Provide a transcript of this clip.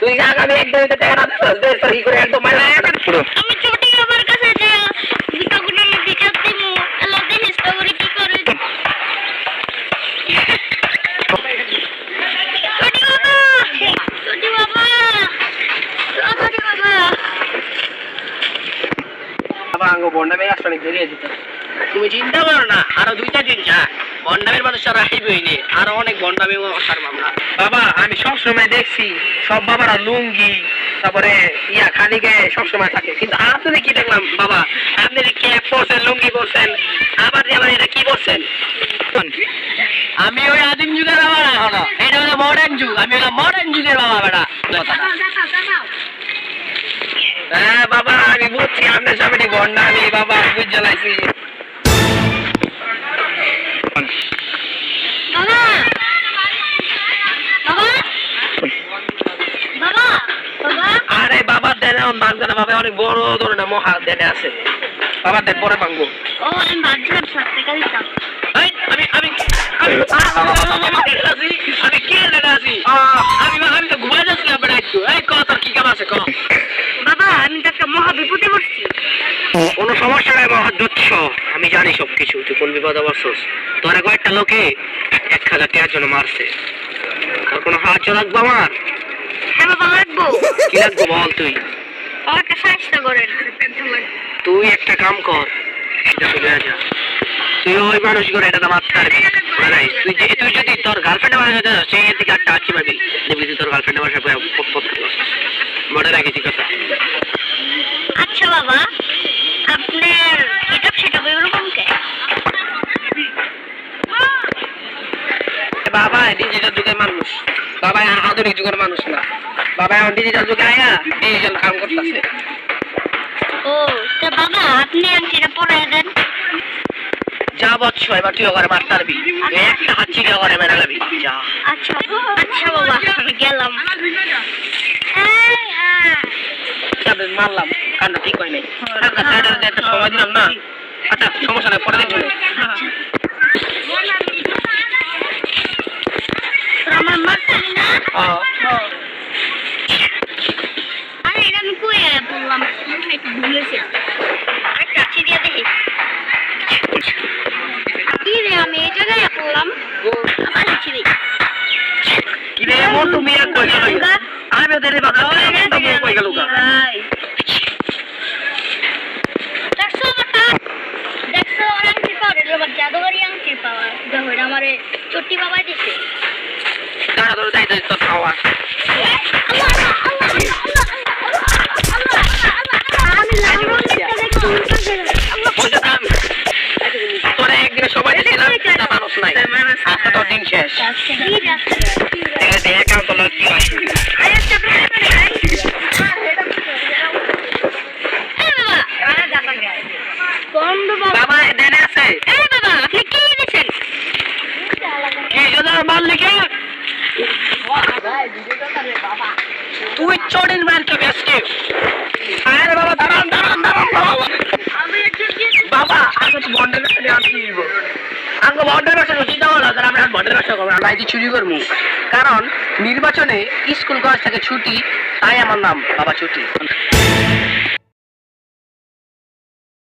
তুই আগামী একদম একদম তুমি চিন্তা করো না, আরো 2টা দিন যা বন্ডামের মানুষ আর রাখিবই নে, আরো অনেক বন্ডামি আসার মামলা। বাবা আমি সবসময় দেখছি সব বাবারা লুঙ্গি তারপরে ইয়া খালি গায়ে সবসময় থাকে, কিন্তু আপনি কি দেখলাম বাবা আপনি ক্যাপ পরছেন লুঙ্গি পরছেন আবার এটা কি পরছেন? আমি ওই আদিম যুগের বাবা না, এখনো এটা হলো মডার্ন যুগ, আমি হলো মডার্ন যুগের বাবা বেটা। হ্যাঁ বাবা আমি বুঝছি আপনার সামনে গন্ডা আমি বাবা বুঝ জ্বালাইছি। আরে বাবা দেন ভাঙবে না বাবা, অনেক বড় ধরনের মহা দেনে আছে বাবা, দেন পরে ভাঙবো। আমি তো ঘুমাই যাচ্ছিলাম বেটা একটু। এই কত কি কাম আছে ক বাবা, আমি তো একটা মহা বিপদে পড়ছি। কোনো সমস্যা নাই বাবা, দুচ্ছ আমি জানি সবকিছু, তুই কোন বিপদে পড়ছস। তোরা কয়েকটা লোকে 1000 টাকার জন্য মারছে, আর কোনো সাহায্য লাগবে আমার? হ্যাঁ বাবা লাগবো। কি লাগবে বল তুই? আমাকে সাহায্য করেন। তুই একটা কাম কর, এটা চলে যা, তুই ওই মানুষ করে এটা মারতে পারবি নাই। তুই যদি তোর গার্লফ্রেন্ডে মারা যেতে সেই দিকে একটা আচ্ছি পাবি, দেখবি তুই তোর গার্লফ্রেন্ডে মারা মনে রাখিস কথা। আচ্ছা বাবা, আপনার কিতাব সেটাব এরকম কে? বাবা ডিজিটাল যুগের মানুষ, বাবা আধুনিক যুগের মানুষ না, বাবা এখন ডিজিটাল যুগে আয়া ডিজিটাল কাম করতেছে। ও তো বাবা আপনি আংটিটা পরে দেন। যা বৎস এবার তুই ওখানে মারতে পারবি, একটা হাত চিকে ওখানে মেরে যাবি যা। আচ্ছা আচ্ছা বাবা আমি গেলাম। মারলাম কান্না ঠিক হয় নাই, একটা সময় দিলাম না। আচ্ছা সমস্যা নাই, পরে দেখবো। আমার মারতেন না? আরে এটা আমি কই বললাম একটু ভুলেছি, একটা কাছে দিয়ে দেখি। কি রে আমি এই জায়গায় পড়লাম, আবার ছিড়ি কি রে মন তুমি এক কই গেল? আমি ওদের বাবা তুমি কই গেল গা? দেখছো বাবা, দেখছো আংটি পাওয়া রে বাবা, জাদুঘরি আংটি পাওয়া দেখো, এটা আমারে চটি বাবা দিছে। দাঁড়া ধরে যাই তো খাওয়া। তোরা একদিনে সবাই দিলাম মানুষ নাই, আজকে তোর দিন শেষ। বাবা দেনে আছে বাবা আপনি কি এনেছেন? কি জন্য মারলিকে তুই চড়ির মারকে বেসকে? আরে বাবা দাঁড়ান দাঁড়ান দাঁড়ান বাবা, আগে তো বন্ডের ব্যবসা আসতে দিব। আগে বন্ডের ব্যবসা চিন্তা করো, আমরা বন্ডের ব্যবসা করবো, আমরা আইটি চুরি করবো। কারণ নির্বাচনে স্কুল কলেজ থেকে ছুটি, তাই আমার নাম বাবা ছুটি।